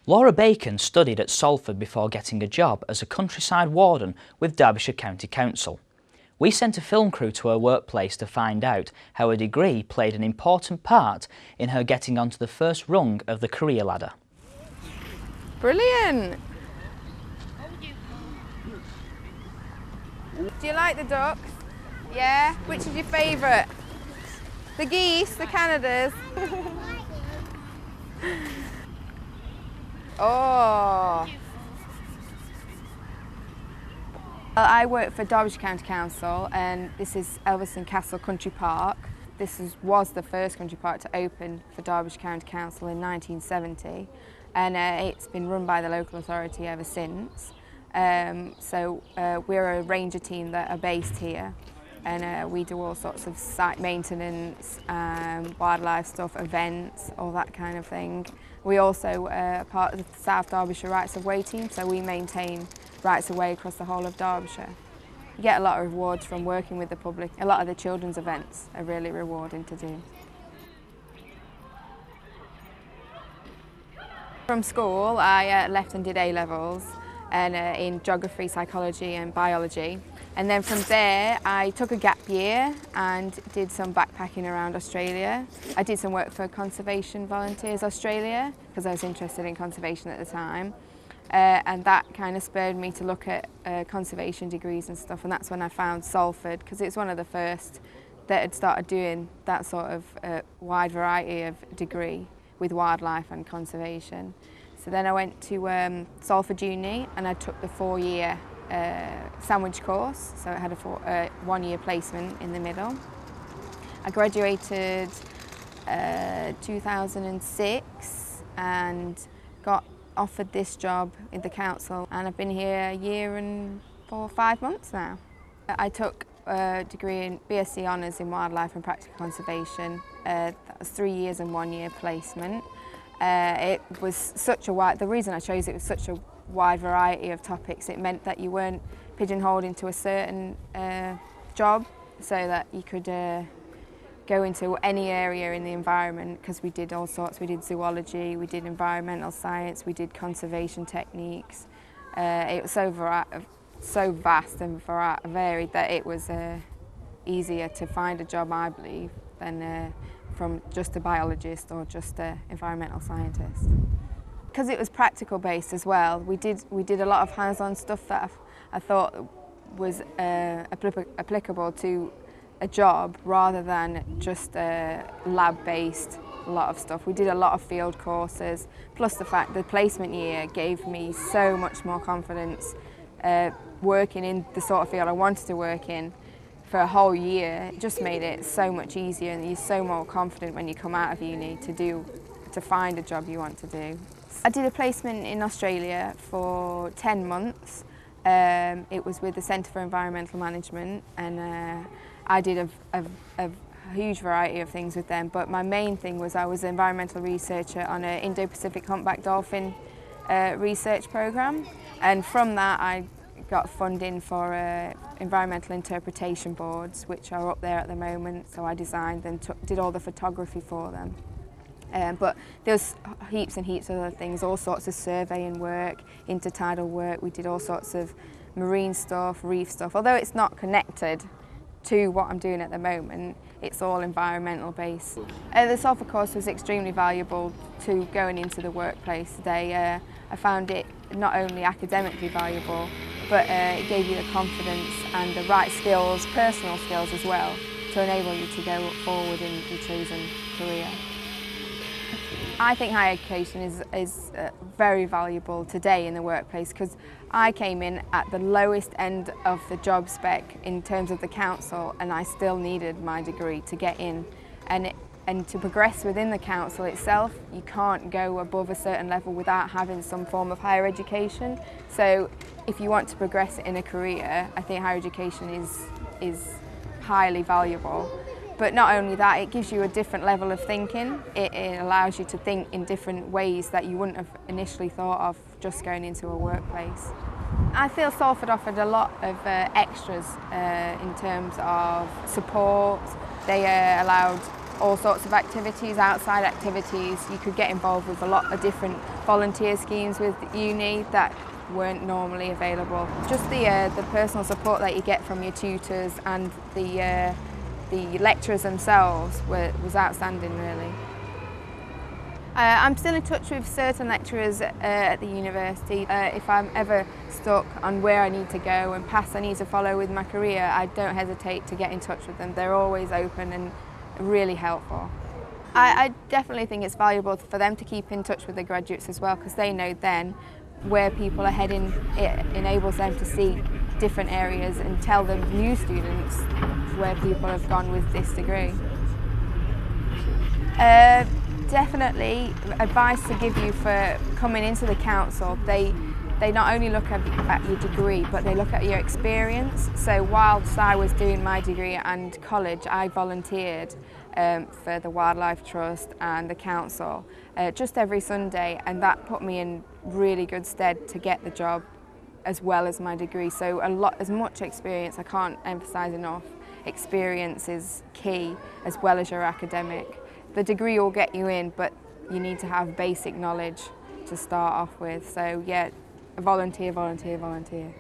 Laura Bacon studied at Salford before getting a job as a countryside warden with Derbyshire County Council. We sent a film crew to her workplace to find out how a degree played an important part in her getting onto the first rung of the career ladder. Brilliant! Do you like the ducks? Yeah? Which is your favourite? The geese, the Canadas? Oh! I work for Derbyshire County Council, and this is Elveston Castle Country Park. This was the first country park to open for Derbyshire County Council in 1970, and it's been run by the local authority ever since. We're a ranger team that are based here, and we do all sorts of site maintenance, wildlife stuff, events, all that kind of thing. We also are part of the South Derbyshire Rights of Way team, so we maintain rights of way across the whole of Derbyshire. You get a lot of rewards from working with the public. A lot of the children's events are really rewarding to do. From school, I left and did A-levels and in geography, psychology and biology. And then from there, I took a gap year and did some backpacking around Australia. I did some work for Conservation Volunteers Australia because I was interested in conservation at the time. And that kind of spurred me to look at conservation degrees and stuff, and that's when I found Salford, because it's one of the first that had started doing that sort of wide variety of degree with wildlife and conservation. So then I went to Salford Uni and I took the 4-year sandwich course, so it had a 1-year placement in the middle. I graduated 2006 and got offered this job in the council, and I've been here a year and 4 or 5 months now. I took a degree in BSc Honours in Wildlife and Practical Conservation. That was 3 years and 1-year placement. It was such a wide, the reason I chose it was such a wide variety of topics. It meant that you weren't pigeonholed into a certain job, so that you could go into any area in the environment, because we did all sorts. We did zoology, we did environmental science, we did conservation techniques. It was so vast and varied that it was easier to find a job, I believe, than from just a biologist or just an environmental scientist. Because it was practical based as well, we did a lot of hands-on stuff that I thought was applicable to a job rather than just lab-based a lot of stuff. We did a lot of field courses, plus the fact the placement year gave me so much more confidence working in the sort of field I wanted to work in for a whole year. It just made it so much easier, and you're so more confident when you come out of uni to find a job you want to do. I did a placement in Australia for 10 months. It was with the Centre for Environmental Management, and I did a huge variety of things with them, but my main thing was I was an environmental researcher on an Indo-Pacific humpback dolphin research programme, and from that I got funding for environmental interpretation boards, which are up there at the moment, so I designed and did all the photography for them. But there's heaps and heaps of other things, all sorts of surveying work, intertidal work. We did all sorts of marine stuff, reef stuff, although it's not connected to what I'm doing at the moment. It's all environmental based. The Salford course was extremely valuable to going into the workplace today. I found it not only academically valuable, but it gave you the confidence and the right skills, personal skills as well, to enable you to go forward in your chosen career. I think higher education is very valuable today in the workplace, because I came in at the lowest end of the job spec in terms of the council, and I still needed my degree to get in. And to progress within the council itself, you can't go above a certain level without having some form of higher education. So if you want to progress in a career, I think higher education is highly valuable. But not only that, it gives you a different level of thinking. It allows you to think in different ways that you wouldn't have initially thought of just going into a workplace. I feel Salford offered a lot of extras in terms of support. They allowed all sorts of activities, outside activities. You could get involved with a lot of different volunteer schemes with uni that weren't normally available. Just the personal support that you get from your tutors and the lecturers themselves was outstanding, really. I'm still in touch with certain lecturers at the university. If I'm ever stuck on where I need to go and paths I need to follow with my career, I don't hesitate to get in touch with them. They're always open and really helpful. I definitely think it's valuable for them to keep in touch with the graduates as well, because they know then where people are heading. It enables them to see different areas and tell the new students where people have gone with this degree. Definitely advice to give you for coming into the council. They not only look at your degree, but they look at your experience. So whilst I was doing my degree and college, I volunteered for the Wildlife Trust and the council just every Sunday, and that put me in really good stead to get the job as well as my degree. So as much experience, I can't emphasise enough, experience is key as well as your academic. The degree will get you in, but you need to have basic knowledge to start off with. So yeah, volunteer, volunteer, volunteer.